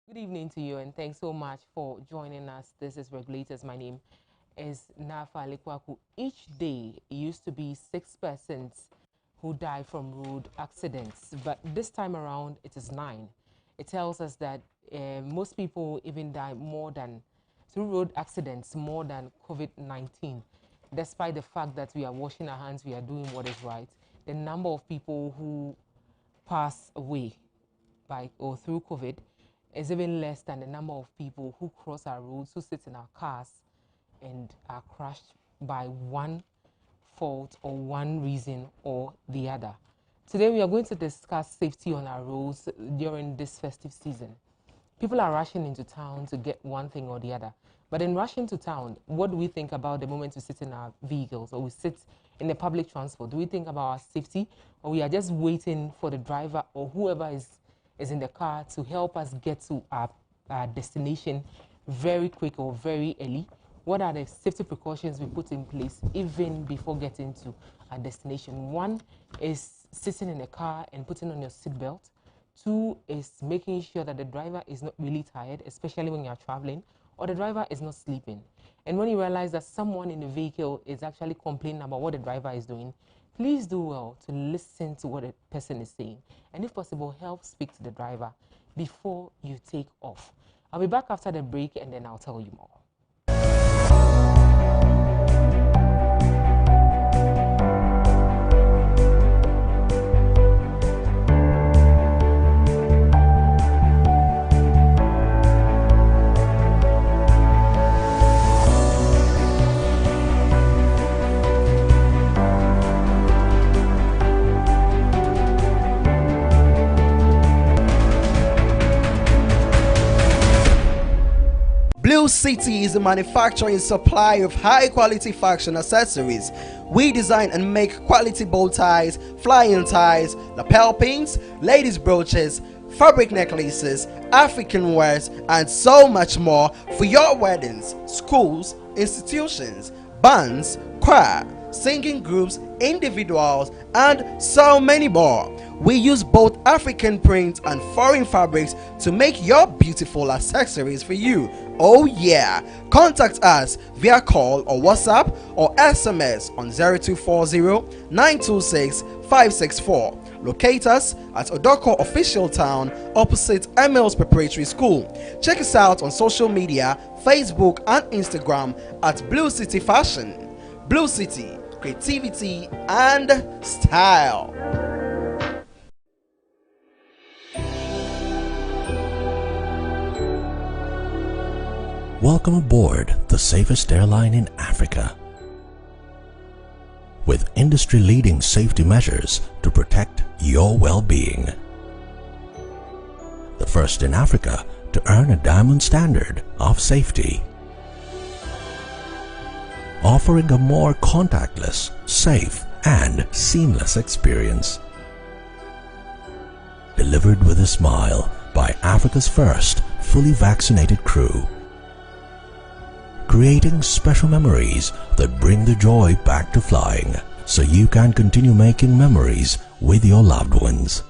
Good evening to you, and thanks so much for joining us. This is Regulators. My name is Nafa Lekwaku. Each day, it used to be 6% who die from road accidents, but this time around, it is 9. It tells us that most people even die more than through road accidents more than COVID-19. Despite the fact that we are washing our hands, we are doing what is right. The number of people who pass away by or through COVID is even less than the number of people who cross our roads, who sit in our cars and are crushed by one fault or one reason or the other. Today we are going to discuss safety on our roads during this festive season. People are rushing into town to get one thing or the other. But in rushing to town, what do we think about the moment we sit in our vehicles or we sit in the public transport? Do we think about our safety, or we are just waiting for the driver or whoever is in the car to help us get to our destination very quick or very early? What are the safety precautions we put in place even before getting to our destination? One is sitting in a car and putting on your seatbelt. Two is making sure that the driver is not really tired, especially when you're traveling, or the driver is not sleeping. And when you realize that someone in the vehicle is actually complaining about what the driver is doing, please do well to listen to what the person is saying. And if possible, help speak to the driver before you take off. I'll be back after the break and then I'll tell you more. Blue City is a manufacturer and supplier of high-quality fashion accessories. We design and make quality bow ties, flying ties, lapel pins, ladies' brooches, fabric necklaces, African wares, and so much more for your weddings, schools, institutions, bands, choir, singing groups, individuals, and so many more. We use both African prints and foreign fabrics to make your beautiful accessories for you. Oh yeah! Contact us via call or WhatsApp or SMS on 0240 926 564. Locate us at Odoko Official Town opposite Emils Preparatory School. Check us out on social media, Facebook and Instagram at Blue City Fashion. Blue City, creativity and style. Welcome aboard the safest airline in Africa. With industry-leading safety measures to protect your well-being. The first in Africa to earn a diamond standard of safety. Offering a more contactless, safe, and seamless experience. Delivered with a smile by Africa's first fully vaccinated crew. Creating special memories that bring the joy back to flying, so you can continue making memories with your loved ones.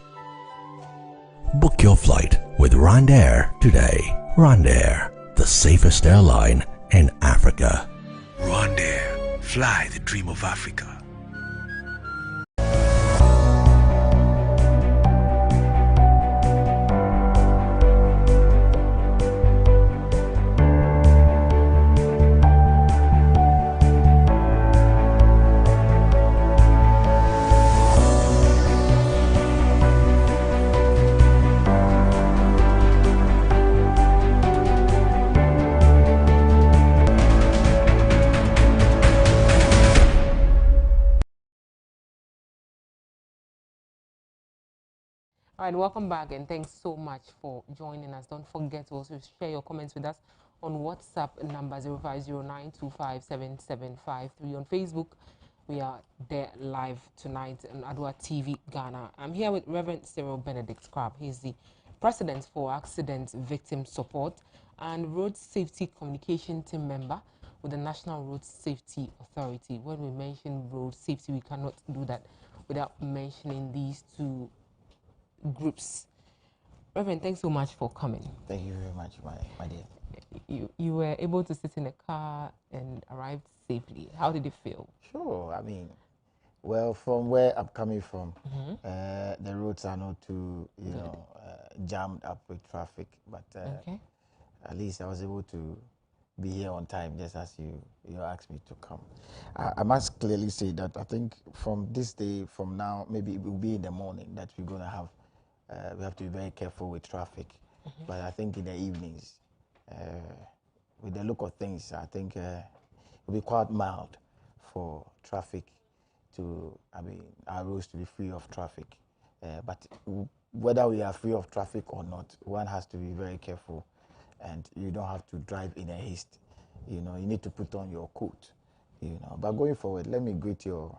Book your flight with Rwandair today. Rwandair, the safest airline in Africa. Rwandair, fly the dream of Africa. All right, welcome back, and thanks so much for joining us. Don't forget to also share your comments with us on WhatsApp number 0509257753. On Facebook, we are there live tonight on Adwa TV Ghana. I'm here with Reverend Cyril Benedict Crab. He's the President for Accident Victim Support and Road Safety Communication Team member with the National Road Safety Authority. When we mention road safety, we cannot do that without mentioning these two groups. Reverend, thanks so much for coming. Thank you very much, my dear. You were able to sit in a car and arrived safely. How did it feel? Sure. I mean, well, from where I'm coming from, the roads are not too, jammed up with traffic. But Okay. at least I was able to be here on time, just as you asked me to come. I must clearly say that I think from this day, from now, maybe it will be in the morning that we're going to have, we have to be very careful with traffic. But I think in the evenings, with the look of things, I think it will be quite mild for traffic to, our roads to be free of traffic. But whether we are free of traffic or not, one has to be very careful, and you don't have to drive in a haste. You need to put on your coat. But going forward, let me greet your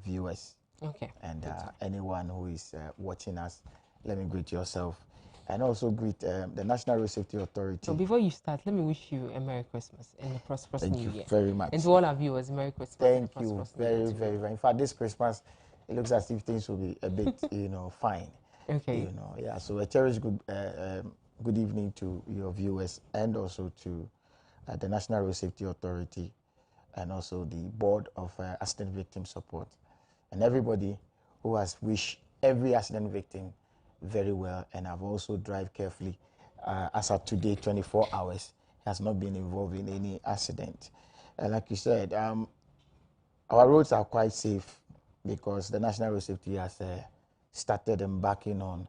viewers. Okay. And anyone who is watching us, let me greet yourself, and also greet the National Road Safety Authority. So before you start, let me wish you a Merry Christmas and a prosperous New Year. Thank you very much. And to all our viewers, Merry Christmas. Thank you very, very, very. In fact, this Christmas, it looks as if things will be a bit, fine. Okay. Yeah. So a cherished good evening to your viewers, and also to the National Road Safety Authority, and also the Board of Accident Victim Support, and everybody who has wished every accident victim very well, and I've also drive carefully. As of today, 24 hours, has not been involved in any accident. Like you said, our roads are quite safe because the National Road Safety has started embarking on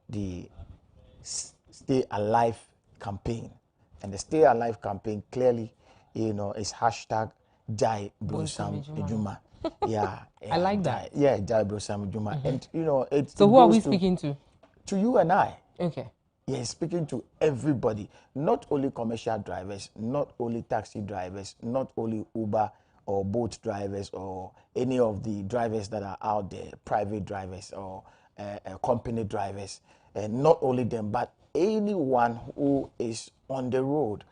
the Stay Alive campaign. And the Stay Alive campaign clearly, is hashtag Jai Brosam Ejuma. Yeah, I like that. Yeah, Jai Brosam Ejuma. And, it's. So who are we speaking to? To you and I. Okay. Yes, speaking to everybody, not only commercial drivers, not only taxi drivers, not only Uber or boat drivers or any of the drivers that are out there, private drivers or company drivers, and not only them, but anyone who is on the road,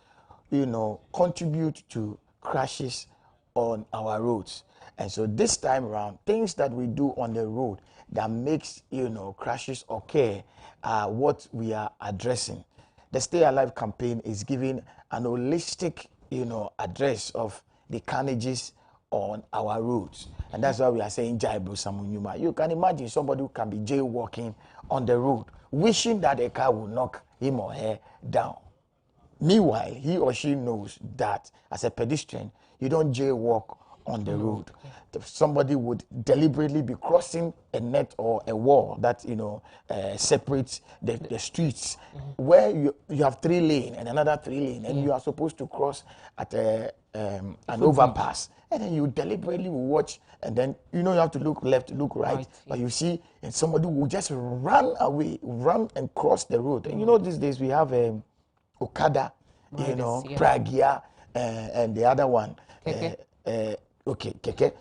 contribute to crashes on our roads. And so this time around, things that we do on the road that makes, crashes occur are what we are addressing. The Stay Alive campaign is giving an holistic, address of the carnages on our roads. And that's why we are saying Jai Brosamunyuma. You can imagine somebody who can be jaywalking on the road, wishing that a car will knock him or her down. Meanwhile, he or she knows that as a pedestrian, you don't jaywalk on the road. If somebody would deliberately be crossing a net or a wall that separates the streets, where you have 3 lanes and another 3 lanes, and you are supposed to cross at an overpass, and then you deliberately watch, and then you have to look left, look right, but you see, and somebody will just run away, run and cross the road. And these days we have Okada, Pragia, and the other one. Keke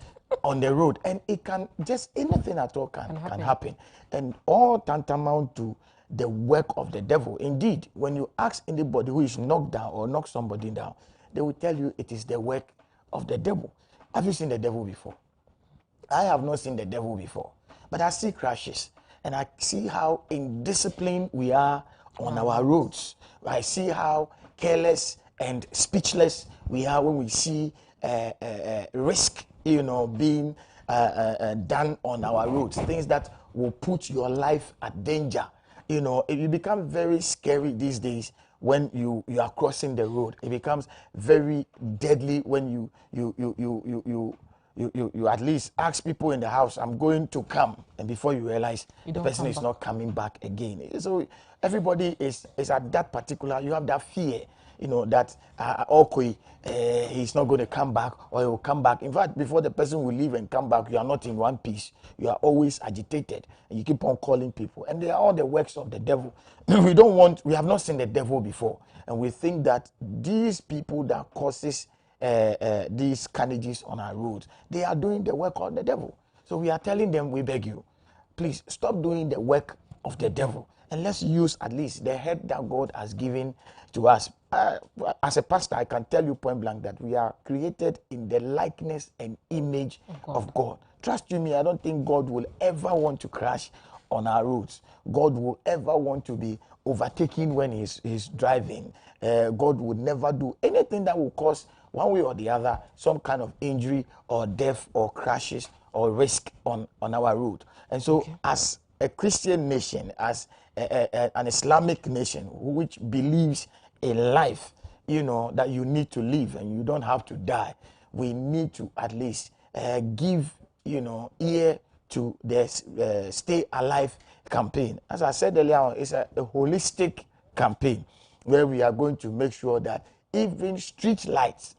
on the road, and it can just anything at all can happen, and all tantamount to the work of the devil. Indeed, when you ask anybody who is knocked down or knock somebody down, they will tell you it is the work of the devil. Have you seen the devil before? I have not seen the devil before, but I see crashes, and I see how indisciplined we are on our roads. I see how careless and speechless we are when we see risk, being done on our roads, things that will put your life at danger. It becomes very scary these days when you are crossing the road. It becomes very deadly when you at least ask people in the house, I'm going to come, and before you realize the person is not coming back again. So everybody is at that particular, you have that fear, that he's not going to come back, or he will come back. In fact, before the person will leave and come back, you are not in one piece. You are always agitated, and you keep on calling people. And they are all the works of the devil. We have not seen the devil before. And we think that these people that causes these carnages on our roads, they are doing the work of the devil. So we are telling them, we beg you, please stop doing the work of the devil, and let's use at least the head that God has given to us. As a pastor, I can tell you point blank that we are created in the likeness and image of God. Trust you me, I don't think God will ever want to crash on our roads. God will ever want to be overtaken when he's driving. God would never do anything that will cause one way or the other some kind of injury or death or crashes or risk on our road. And so as a Christian nation, as an Islamic nation which believes in life, you know, that you need to live and you don't have to die, we need to at least give, you know, ear to the Stay Alive campaign. As I said earlier on, it's a holistic campaign where we are going to make sure that even street lights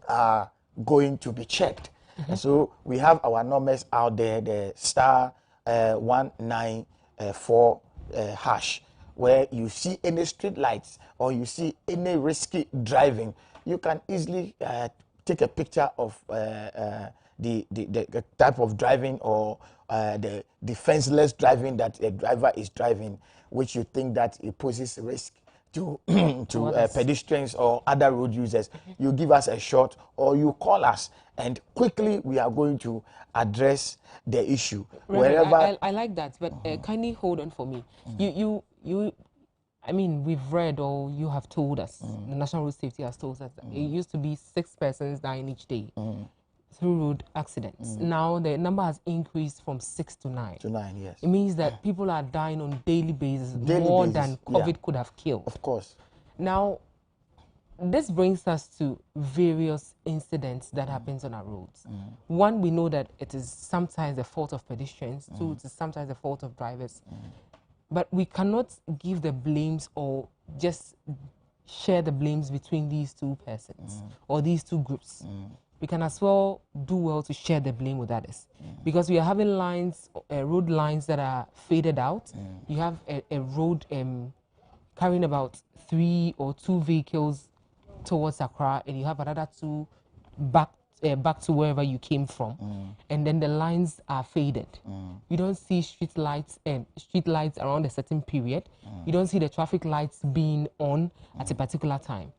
are going to be checked. And so we have our numbers out there, the star 194 hash, where you see any street lights or you see any risky driving, you can easily take a picture of the type of driving or the defenseless driving that a driver is driving, which you think that it poses risk to pedestrians or other road users. You give us a shot or you call us, and quickly we are going to address the issue. Reverend, Wherever I like that, but kindly hold on for me. You, I mean, we've read or you have told us, the National Road Safety has told us that it used to be 6 persons dying each day through road accidents. Now the number has increased from 6 to 9. to 9, yes. It means that people are dying on daily basis, Daily more basis, than COVID yeah. could have killed. Of course. Now, this brings us to various incidents that happens on our roads. One, we know that it is sometimes the fault of pedestrians. Two, it is sometimes the fault of drivers. But we cannot give the blames or just share the blames between these two persons or these two groups. We can as well do well to share the blame with others, because we are having lines, road lines that are faded out. You have a road carrying about 3 or 2 vehicles towards Accra, and you have another 2 back to wherever you came from, and then the lines are faded. You don't see street lights around a certain period. You don't see the traffic lights being on at a particular time.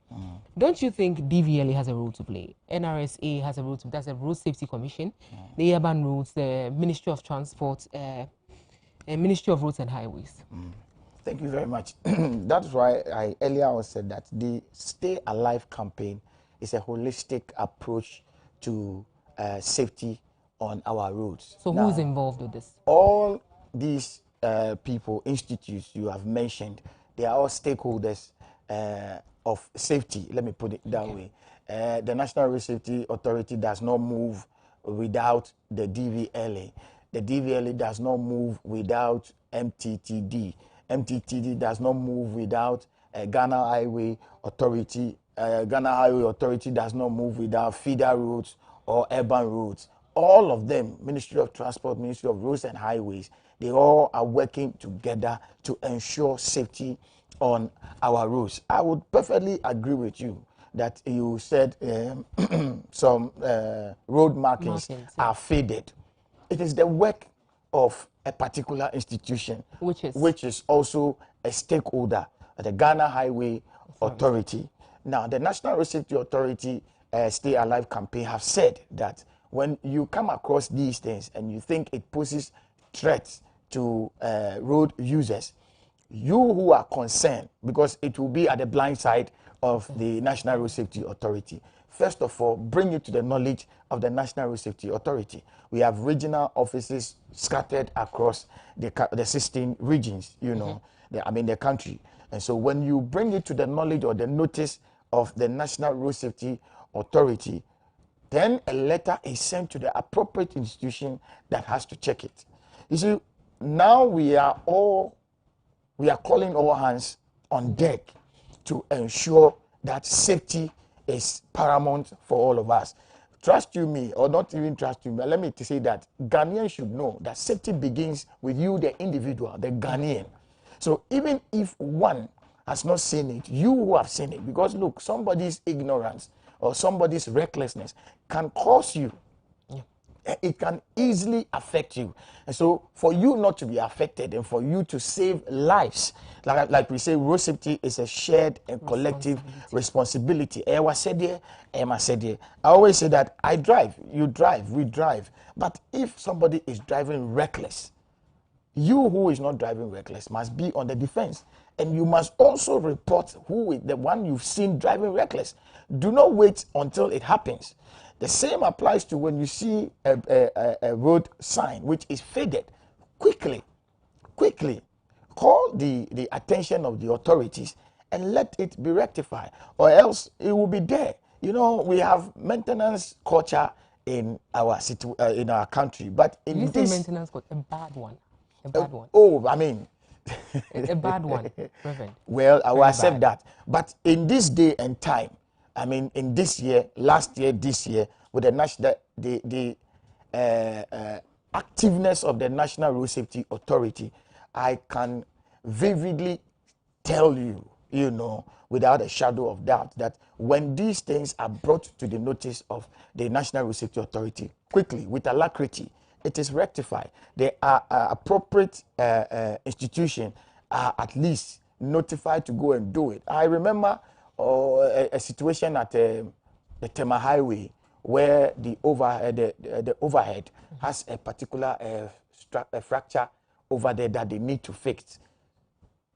Don't you think DVLA has a role to play? NRSA has a role to play. That's a Road Safety Commission, the Urban Roads, the Ministry of Transport, and Ministry of Roads and Highways. Thank you very much. That's why I earlier on said that the Stay Alive campaign is a holistic approach to safety on our roads. So Now, who's involved with this? all these people, institutes you have mentioned, they are all stakeholders of safety. Let me put it that way. The National Road Safety Authority does not move without the DVLA. The DVLA does not move without MTTD. MTTD does not move without Ghana Highway Authority. Ghana Highway Authority does not move without feeder roads or urban roads. All of them, Ministry of Transport, Ministry of Roads and Highways, they all are working together to ensure safety on our roads. I would perfectly agree with you that you said some road markings are faded. It is the work of a particular institution, which is also a stakeholder, the Ghana Highway Authority. Now, the National Road Safety Authority Stay Alive campaign have said that when you come across these things and you think it poses threats to road users, you who are concerned, because it will be at the blind side of the National Road Safety Authority, first of all, bring it to the knowledge of the National Road Safety Authority. We have regional offices scattered across the 16 regions, you know, the country. And so when you bring it to the knowledge or the notice of the National Road Safety Authority, then a letter is sent to the appropriate institution that has to check it. You see, now we are calling all hands on deck to ensure that safety is paramount for all of us. Trust you me, or not even trust you, but let me say that Ghanaians should know that safety begins with you, the individual, the Ghanaian. So even if one has not seen it, you who have seen it, because look, somebody's ignorance or somebody's recklessness can cause you. It can easily affect you. And so for you not to be affected and for you to save lives, like we say, road safety is a shared and collective responsibility. I always say that I drive, you drive, we drive. But if somebody is driving reckless, You who is not driving reckless must be on the defense. And you must also report who is the one you've seen driving reckless. Do not wait until it happens. The same applies to when you see a road sign which is faded. Quickly call the attention of the authorities and let it be rectified, or else it will be there. You know, we have maintenance culture in our in our country, but in you this say maintenance culture, a bad one. A bad one. Oh, I mean, A bad one, Reverend. well, I will Very accept bad. that. But in this day and time, I mean, in this year, last year, this year, with the national, the activeness of the National Road Safety Authority, I can vividly tell you, you know, without a shadow of doubt, that when these things are brought to the notice of the National Road Safety Authority, quickly, with alacrity, it is rectified. The appropriate institution are at least notified to go and do it. I remember a situation at the Tema Highway where the overhead has a particular fracture over there that they need to fix.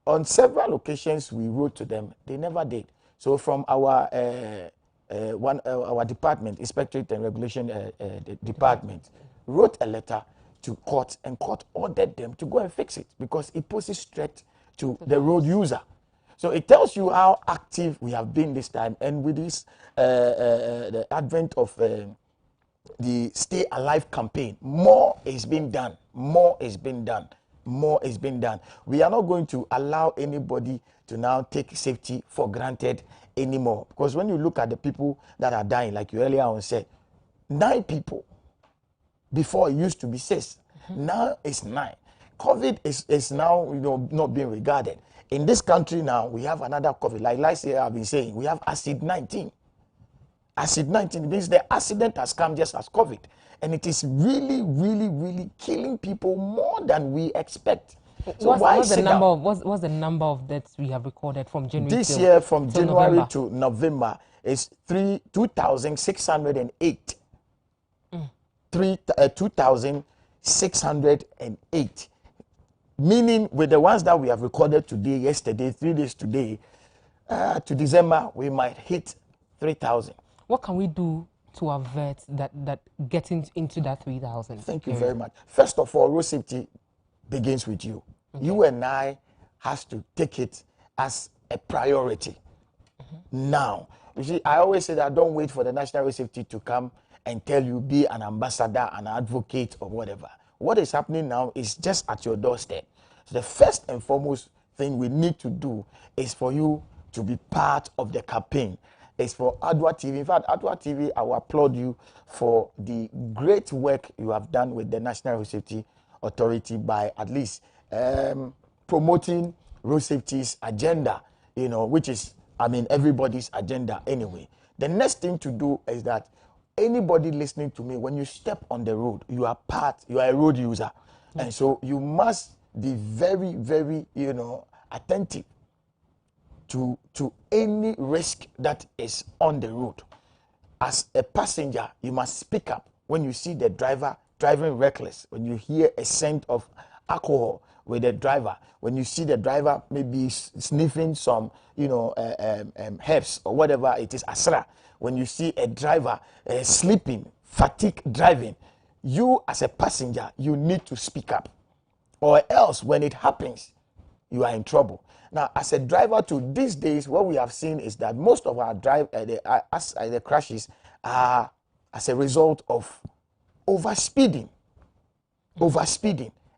On several occasions, we wrote to them. They never did. So from our department, Inspectorate and Regulation Department, wrote a letter to court, and court ordered them to go and fix it because it poses threat to the road user. So it tells you how active we have been this time, and with this the advent of the Stay Alive campaign, more is being done. More is being done. More is being done. We are not going to allow anybody to now take safety for granted anymore, because when you look at the people that are dying, like you earlier on said, 9 people. Before it used to be 6. Now it's 9. COVID is now, you know, not being regarded. In this country now, we have another COVID. Like last year I've been saying, we have acid 19. Acid 19 means the accident has come just as COVID. And it is really, really, really killing people more than we expect. So what's the number of deaths we have recorded from January this year? From till January November? to November is 2,608. 2,608, meaning with the ones that we have recorded today, yesterday, 3 days today, to December, we might hit 3,000. What can we do to avert that getting into that 3,000? Thank you very much. First of all, road safety begins with you. Okay. You and I has to take it as a priority. Now, you see, I always say that don't wait for the National Road Safety to come and tell you be an ambassador, an advocate, or whatever. What is happening now is just at your doorstep. So the first and foremost thing we need to do is for you to be part of the campaign. It's for Adwa TV. In fact, Adwa TV, I will applaud you for the great work you have done with the National Road Safety Authority by at least promoting road safety's agenda, you know, which is, I mean, everybody's agenda anyway. The next thing to do is that anybody listening to me, when you step on the road, you are a road user. And so you must be very, very, you know, attentive to any risk that is on the road. As a passenger, you must speak up when you see the driver driving reckless, when you hear a scent of alcohol with the driver, when you see the driver maybe sniffing some, you know, herbs or whatever it is, asra. When you see a driver sleeping, fatigue driving, you as a passenger, you need to speak up, or else when it happens, you are in trouble. Now, as a driver too, these days, what we have seen is that most of our the crashes are as a result of overspeeding,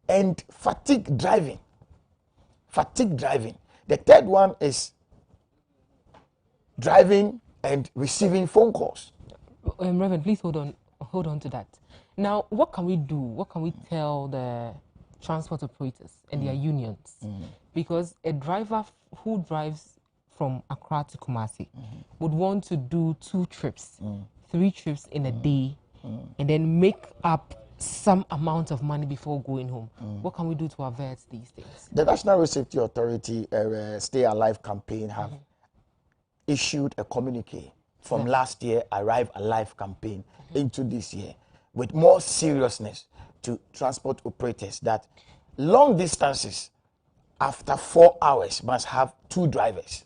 and fatigue driving. The third one is driving and receiving phone calls. Reverend, please hold on to that. Now, what can we do? What can we tell the transport operators and their unions? Because a driver who drives from Accra to Kumasi would want to do 2 trips, 3 trips in a day, and then make up some amount of money before going home. What can we do to avert these things? The National Road Safety Authority Stay Alive campaign have issued a communique from last year, Arrive Alive campaign, into this year, with more seriousness to transport operators that Long distances, after 4 hours, must have 2 drivers.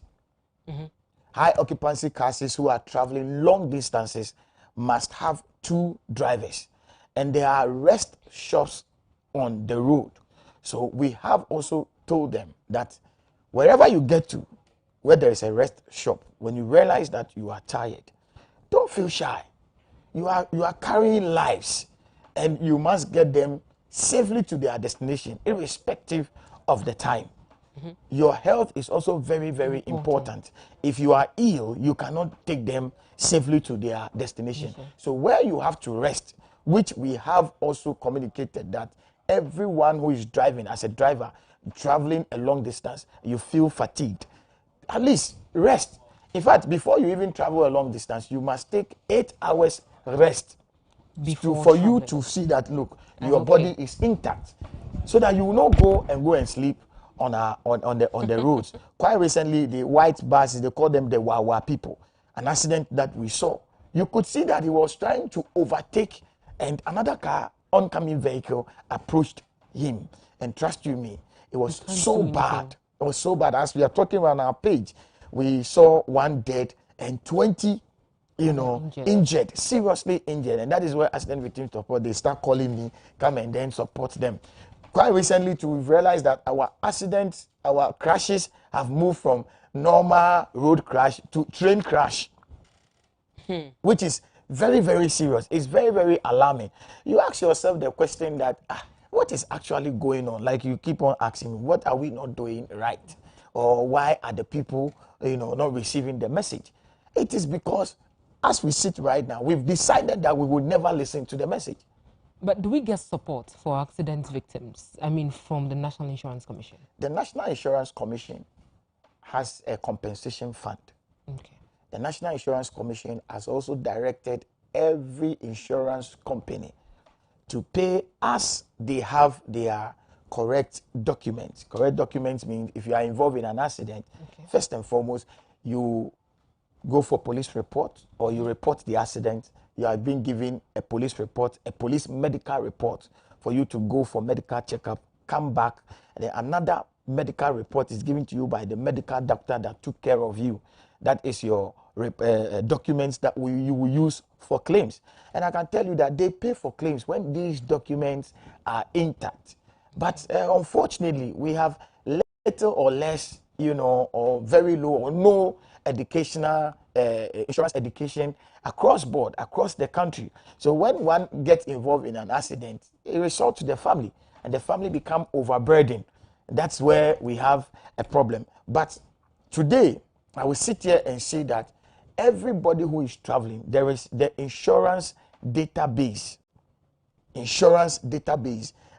High occupancy cars who are traveling long distances must have 2 drivers. And there are rest stops on the road. So we have also told them that wherever you get to, where there is a rest shop, when you realize that you are tired, don't feel shy. You are carrying lives, and you must get them safely to their destination, irrespective of the time. Your health is also very, very important. If you are ill, you cannot take them safely to their destination. So where you have to rest, which we have also communicated that everyone who is driving as a driver, traveling a long distance, you feel fatigued, at least rest. In fact, before you even travel a long distance, you must take 8 hours rest for you to see that, look, your body is intact, so that you will not go and sleep on the roads. Quite recently, the white buses, they call them the Wawa people, an accident that we saw. You could see that he was trying to overtake, and another car, oncoming vehicle, approached him. And trust you me, it was so bad. It was so bad. As we are talking on our page, we saw 1 dead and 20 injured, seriously injured. And that is where accident victim support, they start calling me, come and then support them. Quite recently too, we've realized that our accidents, our crashes have moved from normal road crash to train crash, which is very, very serious. It's very, very alarming. You ask yourself the question that, what is actually going on? Like you keep on asking me, what are we not doing right? Or why are the people, not receiving the message? It is because as we sit right now, we've decided that we will never listen to the message. But do we get support for accident victims? I mean, from the National Insurance Commission? The National Insurance Commission has a compensation fund. Okay. The National Insurance Commission has also directed every insurance company to pay as they have their correct documents. Correct documents means if you are involved in an accident, first and foremost, you go for police report, or you report the accident. You are being given a police report, a police medical report, for you to go for medical checkup, come back, and then another medical report is given to you by the medical doctor that took care of you. That is your documents that you will use for claims. And I can tell you that they pay for claims when these documents are intact. But unfortunately, we have little or less, or very low or no educational insurance education across board, across the country. So when one gets involved in an accident, it results to the family, and the family become overburdened. That's where we have a problem. But today, I will sit here and say that everybody who is traveling, there is the insurance database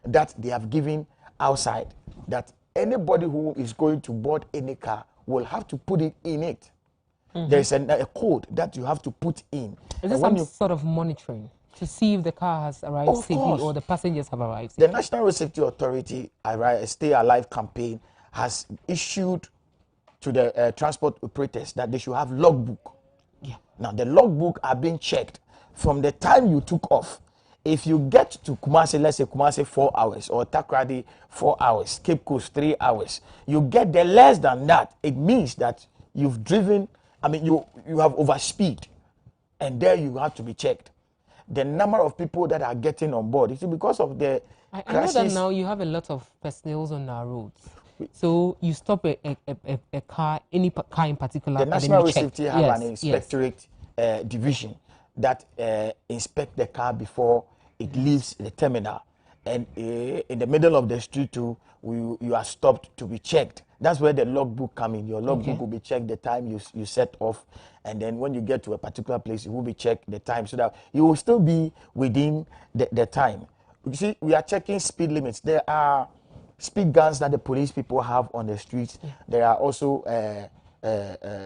that they have given outside, that anybody who is going to board any car will have to put it in it. There is a code that you have to put in. Is there some sort of monitoring to see if the car has arrived safely or the passengers have arrived safely? The National Road Safety Authority, Stay Alive campaign, has issued to the transport operators that they should have logbook. Now, the logbook are being checked from the time you took off. If you get to Kumasi, let's say Kumasi 4 hours, or Takrady 4 hours, Cape Coast 3 hours, you get there less than that, it means that you've driven, you have overspeed, and there you have to be checked. The number of people that are getting on board, it's because of the crashes. I know that now you have a lot of personnel on our roads. So you stop a car, any car in particular. The National Road Safety have an inspectorate division that inspect the car before it leaves the terminal. And in the middle of the street too, you are stopped to be checked. That's where the logbook come in. Your logbook will be checked the time you set off, and then when you get to a particular place, it will be checked the time, so that you will still be within the time. You see, we are checking speed limits. There are speed guns that the police people have on the streets. There are also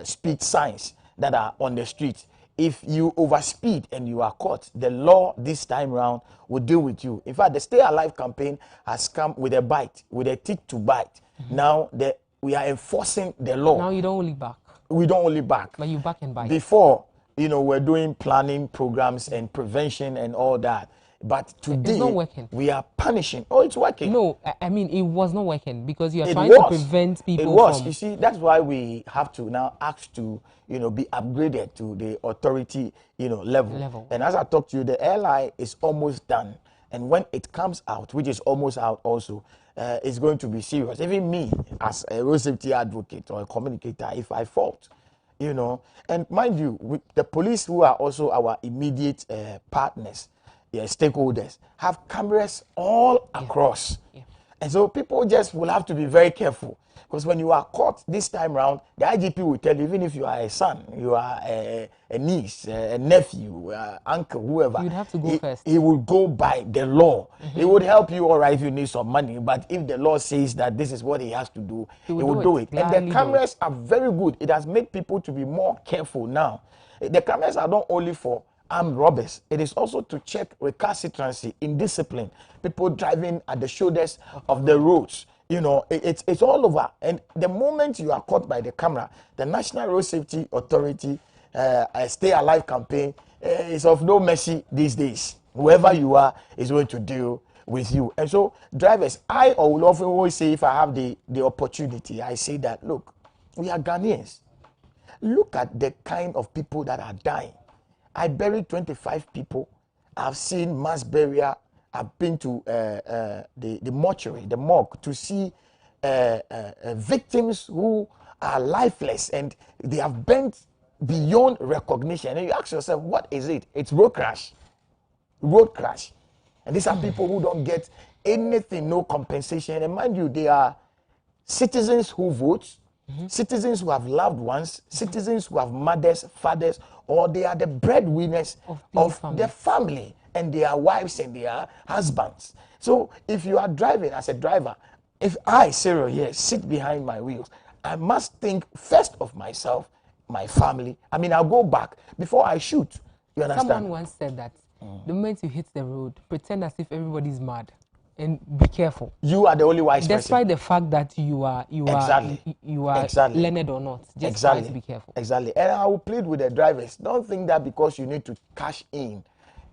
speed signs that are on the streets. If you overspeed and you are caught, the law this time around will deal with you. In fact, the Stay Alive campaign has come with a bite, with a teeth to bite. Now we are enforcing the law. Now you don't only back. We don't only back. But you back and bite. Before, we're doing planning programs and prevention and all that. But It's not today, working. we are punishing. Oh, it's working. No, I mean, it was not working because you are It trying was. to prevent people It was. from. You see, that's why we have to now ask to, be upgraded to the authority, level. And as I talked to you, the LI is almost done. And when it comes out, which is almost out also, it's going to be serious. Even me, as a road safety advocate or a communicator, if I fault, and mind you, the police, who are also our immediate partners, stakeholders, have cameras all across. Yeah. And so people just will have to be very careful, because when you are caught this time round, the IGP will tell you, even if you are a son, you are a niece, a nephew, uncle, whoever, You'd have to go first. He will go by the law. He would help you, all right, if you need some money, but if the law says that this is what he has to do, he will do it. And the cameras are very good. It has made people to be more careful now. The cameras are not only for armed robbers, it is also to check recalcitrancy, indiscipline, people driving at the shoulders of the roads. It's all over. And the moment you are caught by the camera, the National Road Safety Authority Stay Alive campaign is of no mercy these days. Whoever you are is going to deal with you. And so drivers, I will often always say, if I have the opportunity, I say that, look, we are Ghanaians. Look at the kind of people that are dying. I buried 25 people. I've seen mass burial. I've been to the mortuary, the morgue, to see victims who are lifeless and they have bent beyond recognition. And you ask yourself, what is it? It's road crash. Road crash. And these are people who don't get anything, no compensation. And mind you, they are citizens who vote, citizens who have loved ones, citizens who have mothers, fathers, or they are the breadwinners of their family, and their wives and their husbands. So if you are driving as a driver, if I, Cyril, here, sit behind my wheels, I must think first of myself, my family. I mean, I'll go back before I shoot. You understand? Someone once said that the moment you hit the road, pretend as if everybody's mad. And be careful. You are the only wise person. Despite the fact that you are learned or not, just try to be careful. Exactly. And I will plead with the drivers. Don't think that because you need to cash in,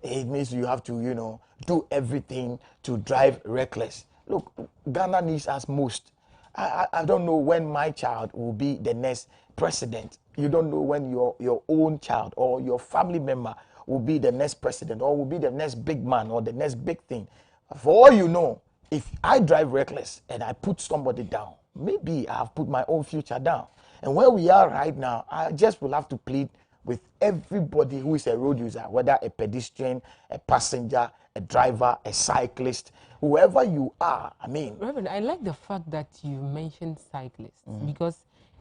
it means you have to, do everything to drive reckless. Look, Ghana needs us most. I don't know when my child will be the next president. You don't know when your own child or your family member will be the next president or will be the next big man or the next big thing. For all you know, if I drive reckless and I put somebody down, maybe I have put my own future down. And where we are right now, I just will have to plead with everybody who is a road user, whether a pedestrian, a passenger, a driver, a cyclist, whoever you are. I mean, Reverend, I like the fact that you mentioned cyclists because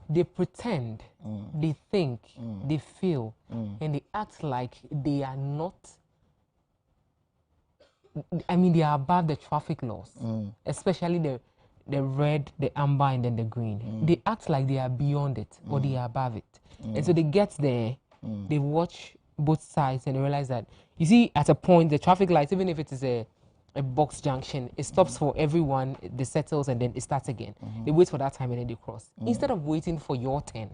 they pretend, they think, they feel, and they act like they are not. I mean, they are above the traffic laws, especially the red, the amber, and then the green. They act like they are beyond it or they are above it. And so they get there, they watch both sides and they realize that, you see, at a point, the traffic lights, even if it is a box junction, it stops for everyone, it settles, and then it starts again. They wait for that time and then they cross. Instead of waiting for your turn,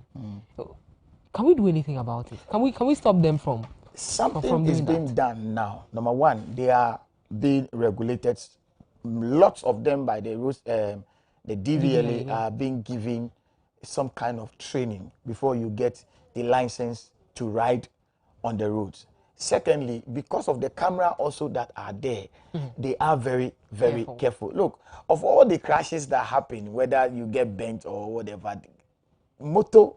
can we do anything about it? Can we stop them from something is being done now? Number one, they are being regulated. Lots of them by the rules, the DVLA are being given some kind of training before you get the license to ride on the roads. Secondly, because of the camera also that are there, they are very, very careful. Look, of all the crashes that happen, whether you get bent or whatever, motor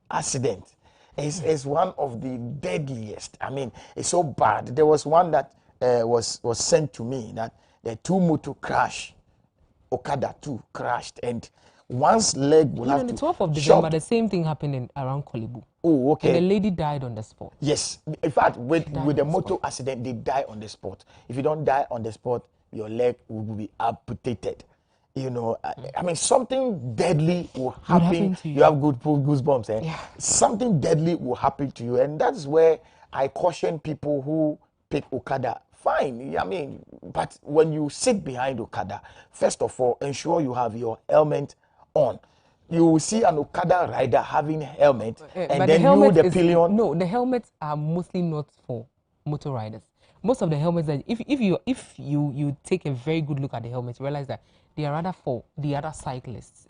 accident is one of the deadliest. I mean, it's so bad. There was one that was sent to me that the two motor crash, Okada 2 crashed, and one's leg will have on the to 12th of December, the same thing happened around Kolebu. Oh, okay. And the lady died on the spot. Yes. In fact, with the motor accident, they die on the spot. If you don't die on the spot, your leg will be amputated. I mean, something deadly will happen to you. You have goosebumps, eh? Yeah. Something deadly will happen to you. And that's where I caution people who pick Okada. Fine, I mean, but when you sit behind Okada, first of all, ensure you have your helmet on. You will see an Okada rider having helmet, and then the pillion. No, the helmets are mostly not for motor riders. most of the helmets that if you take a very good look at the helmets, you realize that they are rather for the other cyclists,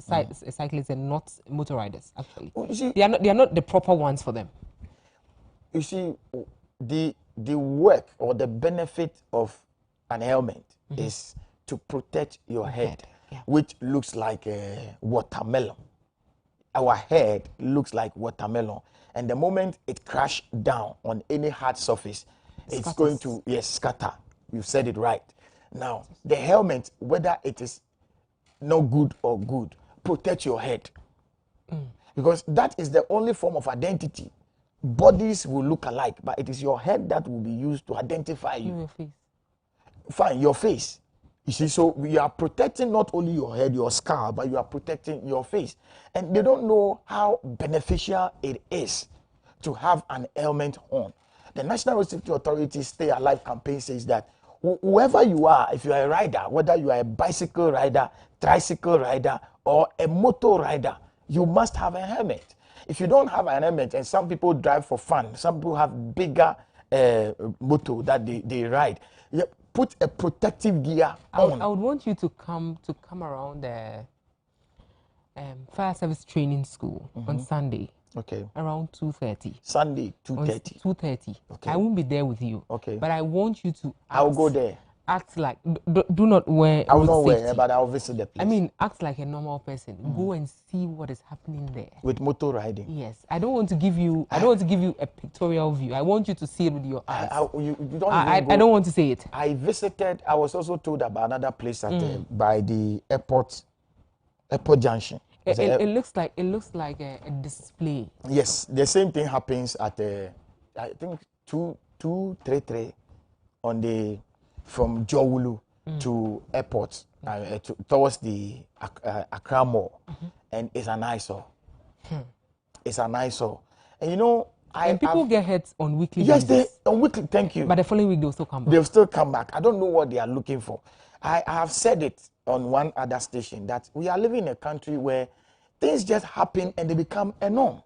cyclists and not motor riders. Actually, you see, they are not the proper ones for them. You see, the work or the benefit of an helmet is to protect your head, yeah. which looks like a watermelon. Our head looks like watermelon, and the moment it crashes down on any hard surface, it's going to scatter. You said it right. Now, the helmet, whether it is no good or good, protect your head, because that is the only form of identity. Bodies will look alike, but it is your head that will be used to identify you. Your face. Fine, your face. You see, so we are protecting not only your head, your skull, but you are protecting your face. And they don't know how beneficial it is to have an helmet on. The National Road Safety Authority Stay Alive campaign says that whoever you are, if you are a rider, whether you are a bicycle rider, tricycle rider, or a motor rider, you must have a helmet. If you don't have an helmet, and some people drive for fun, some people have bigger motor that they ride, you put a protective gear on. I would want you to come around the fire service training school on Sunday. Okay. Around 2:30. Sunday, 2:30. 2:30. Okay. I won't be there with you. Okay. But I want you to. I'll go there. Act like do not wear. I will not safety. wear, but I'll visit the place. I mean, act like a normal person. Go and see what is happening there. With motor riding. Yes, I don't want to give you. I don't want to give you a pictorial view. I want you to see it with your eyes. You don't I don't want to say it. I visited. I was also told about another place at by the airport junction. It looks like a display. Yes, the same thing happens at I think 233 on the from Jowulu to airport towards the Accra Mall, and it's an eyesore. It's an eyesore, and you know. And people get hurt on weekly basis. Yes, on weekly. Thank you. But the following week they'll still come back. They'll still come back. I don't know what they are looking for. I have said it on one other station that we are living in a country where things just happen and they become a norm.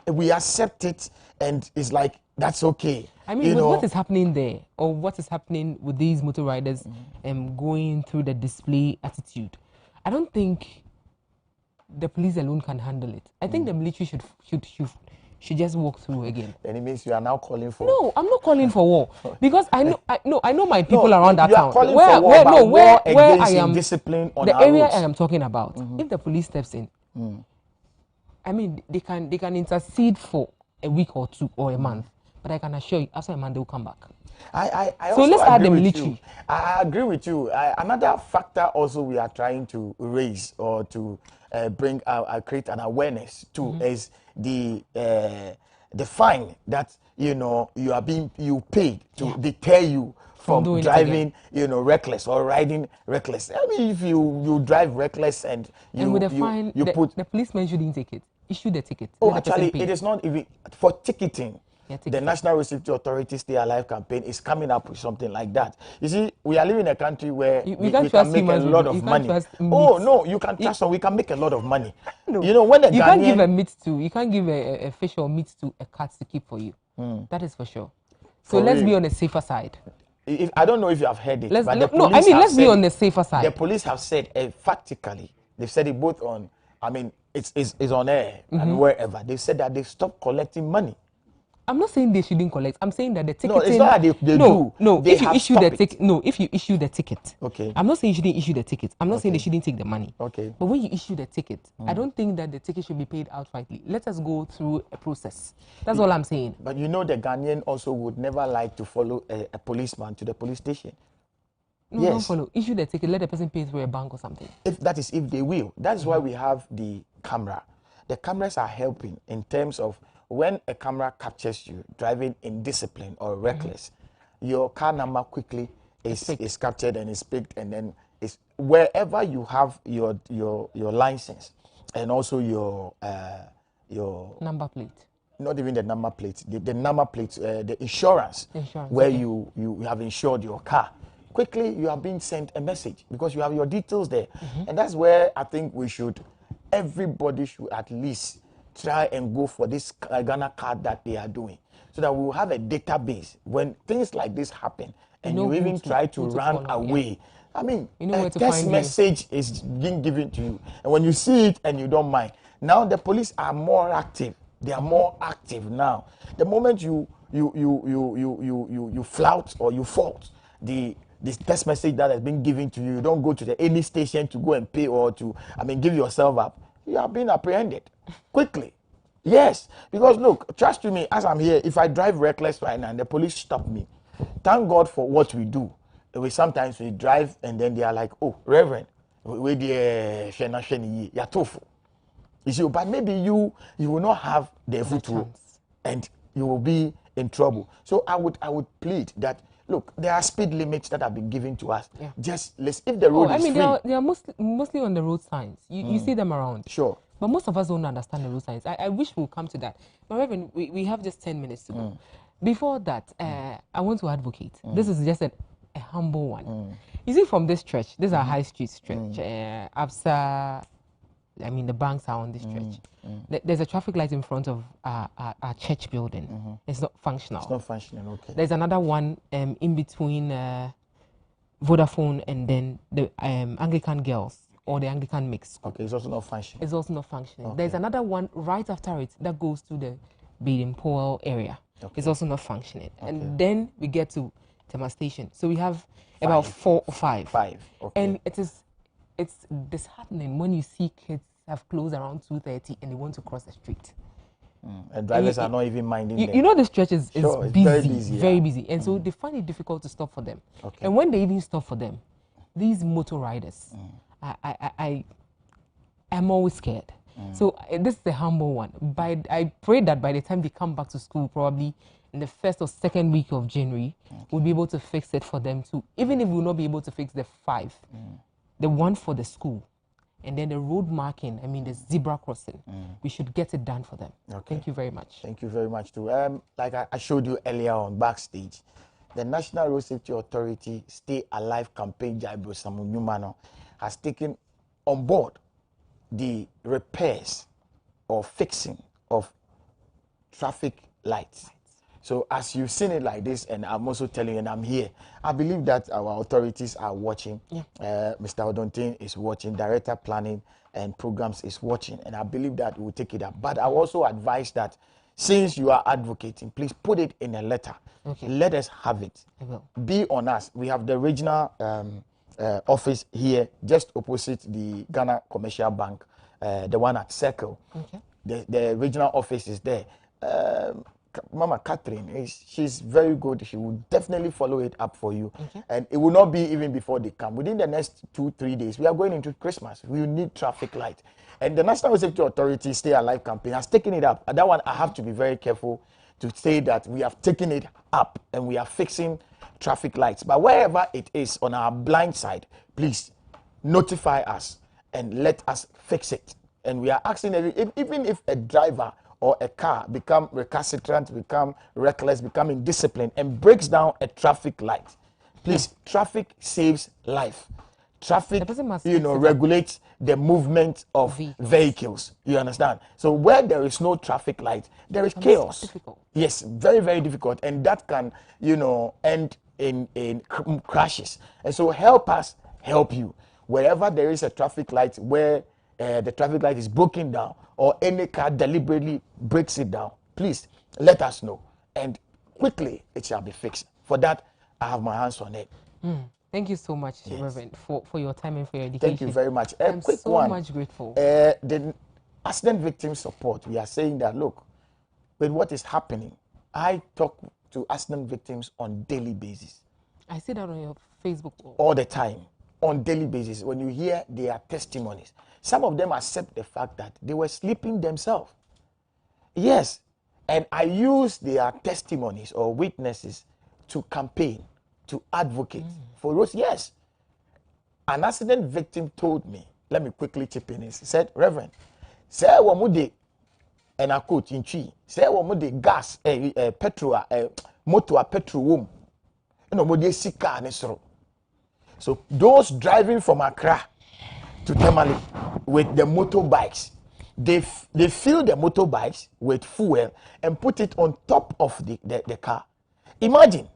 We accept it, and it's like that's okay. I mean, with what is happening there, or what is happening with these motor riders going through the display attitude, I don't think the police alone can handle it. I think the military should just walk through again. And it means you are now calling for. No, I'm not calling for war because I know my people around that town. Where I am discipline on the our area roads. I am talking about. If the police steps in, I mean they can intercede for a week or two or a month, but I can assure you, after a month they will come back. So let's add the military. I agree with you. Another factor also we are trying to raise or to create an awareness to is the fine that you pay to deter you from driving reckless or riding reckless. I mean, if you drive reckless and with the fine, the policeman shouldn't take it. Issue the ticket. Oh, actually, it is not even for ticketing. The National Road Safety Authority Stay Alive campaign is coming up with something like that. You see, we are living in a country where we can make a lot of money. Oh no, you can trust us. We can make a lot of money. No. You know, when the can't give a meat to, you can't give a fish or meat to a cat to keep for you. That is for sure. So let's be on the safer side. I don't know if you have heard it. Let's be on the safer side. The police have said factically, they've said it both on. I mean, it's on air and wherever. They said that they stopped collecting money. I'm not saying they shouldn't collect. I'm saying that the ticket. No, it's not that they do. No, they if you issue the ticket. No, if you issue the ticket. Okay. I'm not saying you shouldn't issue the ticket. I'm not saying they shouldn't take the money. Okay. But when you issue the ticket, I don't think that the ticket should be paid outrightly. Let us go through a process. That's all I'm saying. But you know, the Ghanaian also would never like to follow a policeman to the police station. No, don't follow. Issue the ticket. Let the person pay through a bank or something. If they will. That's why we have the camera. The cameras are helping in terms of when a camera captures you driving indisciplined or reckless, your car number quickly is captured and is picked, and then it's wherever you have your license and also your number plate. Not even the number plate, the number plate, the insurance where you have insured your car. Quickly, you are being sent a message because you have your details there, and that's where I think everybody should at least try and go for this Ghana card that they are doing. so that we will have a database when things like this happen and know you who even to- try to who to run call on, yeah. away. I mean, You know a where to text find you. message is being given to you, and when you see it and you don't mind, now the police are more active. They are more active now. The moment you flout or you fault this text message that has been given to you, you don't go to any station to go and pay or to, give yourself up. You are being apprehended quickly. Yes, because look, trust me, as I'm here, if I drive reckless right now and the police stop me, thank God for what we do. Sometimes we drive and then they are like, oh, Reverend, we the you're tofu. You see, but maybe you will not have the foot and you will be in trouble. So I would plead that, look, there are speed limits that have been given to us. Yeah. Just let's, if the road is free. They are mostly on the road signs. You see them around. Sure. But most of us don't understand the road signs. I wish we'll come to that. But Reverend, we have just 10 minutes to go. Before that, I want to advocate. This is just a humble one. You see, from this stretch, this is a high street stretch. Absa, the banks are on this stretch. There's a traffic light in front of our church building. It's not functional. It's not functional, okay. There's another one in between Vodafone and then the Anglican girls or the Anglican mix. Okay, it's also not functioning. It's also not functioning. Okay. There's another one right after it that goes to the Baden Powell area. Okay. It's also not functioning. Okay. And then we get to Tema Station. So we have about 4 or 5. 5, okay. And it's disheartening when you see kids have closed around 2:30 and they want to cross the street. And drivers are not even minding them. You know the stretch is Sure, it's busy, very busy, busy. And so they find it difficult to stop for them. Okay. And when they even stop for them, these motor riders, I'm always scared. So this is a humble one. I pray that by the time they come back to school, probably in the 1st or 2nd week of January, we'll be able to fix it for them too. Even if we'll not be able to fix the 5, the one for the school, and then the road marking, the zebra crossing, we should get it done for them. Okay. Thank you very much. Thank you very much too. Like I showed you earlier on backstage, the National Road Safety Authority Stay Alive campaign Jaibo Samunyumano has taken on board the repairs or fixing of traffic lights. So as you've seen it like this, and I'm also telling you, and I'm here, I believe that our authorities are watching. Yeah. Mr. Odontin is watching, Director Planning and Programs is watching, and I believe that we'll take it up. But I also advise that since you are advocating, please put it in a letter. Okay. Let us have it. I will. Be on us. We have the regional office here, just opposite the Ghana Commercial Bank, the one at Circle. Okay. The regional office is there. Mama Catherine, she's very good. She will definitely follow it up for you. Okay. And it will not be even before they come. Within the next 2-3 days, we are going into Christmas. We will need traffic light. And the National Safety Authority Stay Alive campaign has taken it up. And that one, I have to be very careful to say that we have taken it up and we are fixing traffic lights. But wherever it is on our blind side, please notify us and let us fix it. And we are asking, even if a driver or a car become recalcitrant, become reckless, become indisciplined, and breaks down a traffic light, please, traffic saves life. Traffic, regulates the movement of vehicles. You understand? So where there is no traffic light, there is chaos. Difficult. Yes, very, very difficult. And that can, end in crashes. And so help us help you. Wherever there is a traffic light, where the traffic light is broken down, or any car deliberately breaks it down, please let us know. And quickly it shall be fixed. For that, I have my hands on it. Thank you so much, Yes. Reverend, for your time and for your dedication. Thank you very much. I'm Quick so one. much grateful. The accident victim support, we are saying that, look, with what is happening, I talk to accident victims on daily basis. I see that on your Facebook wall. All the time, on daily basis. When you hear their testimonies, some of them accept the fact that they were sleeping themselves. Yes, and I use their testimonies or witnesses to campaign, to advocate for those. Yes, an accident victim told me, let me quickly chip in. He said, Reverend, say womude, and I quote in tree, say womude gas, petrol, motor petrol wom, mode sika nesro. So those driving from Accra to Tamale with the motorbikes, They fill the motorbikes with fuel and put it on top of the car. Imagine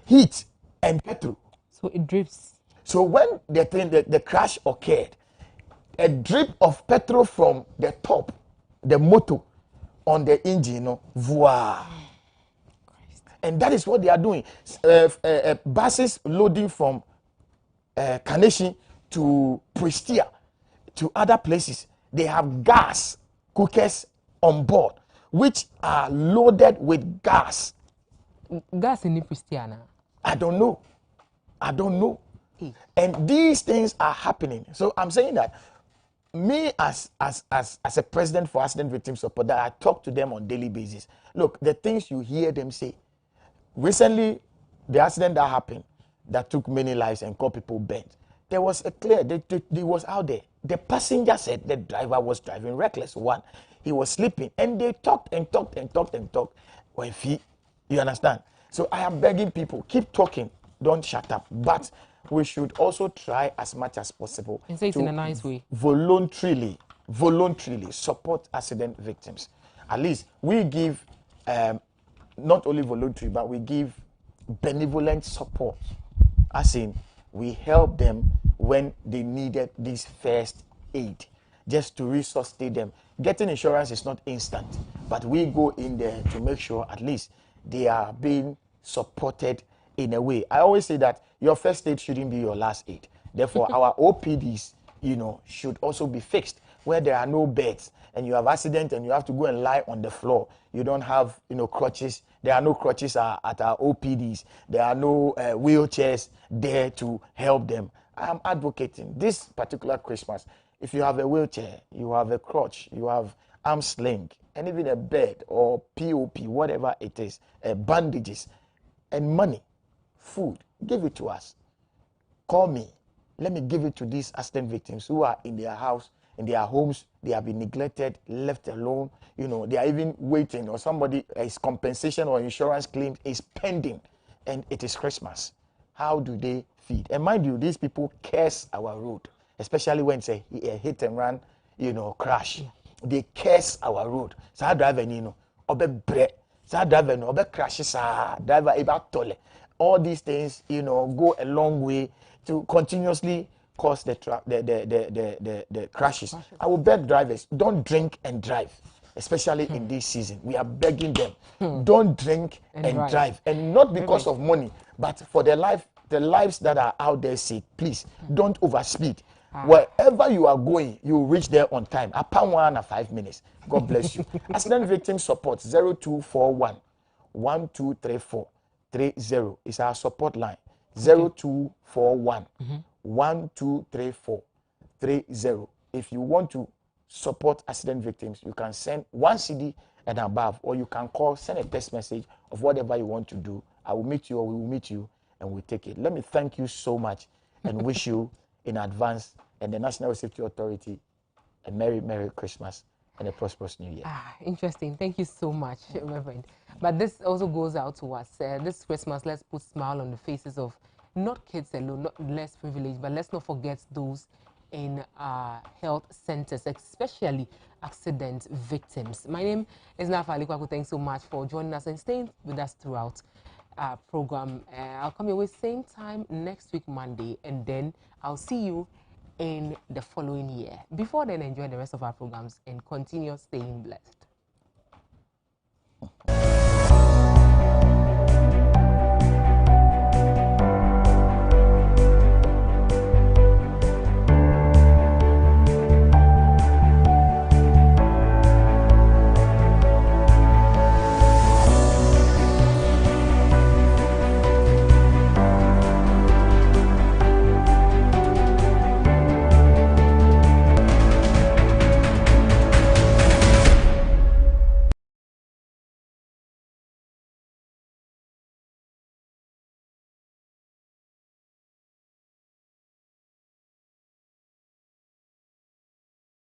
heat and petrol. So it drips. So when the crash occurred, a drip of petrol from the top, the motor on the engine, you know, voila. And that is what they are doing. Buses loading from Kaneshi to Prestia to other places. They have gas cookers on board, which are loaded with gas. Gas in Christiana. I don't know. And these things are happening. So I'm saying that me as a president for accident victim support, that I talk to them on daily basis. Look, the things you hear them say. Recently, the accident that happened that took many lives and got people bent. There was a clear, they was out there. The passenger said the driver was driving reckless. One, he was sleeping, and they talked and talked and talked and talked. Well, you understand? So I am begging people, keep talking, don't shut up. But we should also try as much as possible and say it in a nice way. Voluntarily support accident victims. At least we give not only voluntary, but we give benevolent support. As in, we help them when they needed this first aid, just to resuscitate them. Getting insurance is not instant, but we go in there to make sure at least they are being supported in a way. I always say that your first aid shouldn't be your last aid. Therefore, our OPDs, should also be fixed where there are no beds and you have accident and you have to go and lie on the floor. You don't have, crutches. There are no crutches at our OPDs. There are no wheelchairs there to help them. I am advocating this particular Christmas. If you have a wheelchair, you have a crutch, you have arm sling, and even a bed or POP, whatever it is, bandages, and money, food, give it to us. Call me. Let me give it to these accident victims who are in their house, in their homes. They have been neglected, left alone. They are even waiting, or somebody, his compensation or insurance claim is pending, and it is Christmas. How do they feed? And mind you, these people curse our road, especially when it's a hit and run, crash. Yeah. They curse our road. So driver, obe bre, so driver, obe crashes, driver, eba tole. All these things, go a long way to continuously cause the crashes. I will beg drivers, don't drink and drive, especially in this season. We are begging them, don't drink and drive. And not because of money, but for the lives that are out there sake. Please, don't overspeed. Wherever you are going, you reach there on time. Upon 1 or 5 minutes. God bless you. Accident victim support 0241 1234 30 is our support line. 0241 1234 30. If you want to support accident victims, you can send 1 CD and above, or you can call, send a text message of whatever you want to do. I will meet you, or we will meet you, and we'll take it. Let me thank you so much and wish you in advance and the National Safety Authority a Merry Christmas and a prosperous New Year. Interesting. Thank you so much, Reverend. But this also goes out to us. This Christmas, let's put a smile on the faces of not kids alone, not less privileged, but let's not forget those in health centers, especially accident victims. My name is Nafa Alikwaku. Thanks so much for joining us and staying with us throughout our program. I'll come your way same time next week, Monday, and then I'll see you in the following year. Before then, enjoy the rest of our programs and continue staying blessed.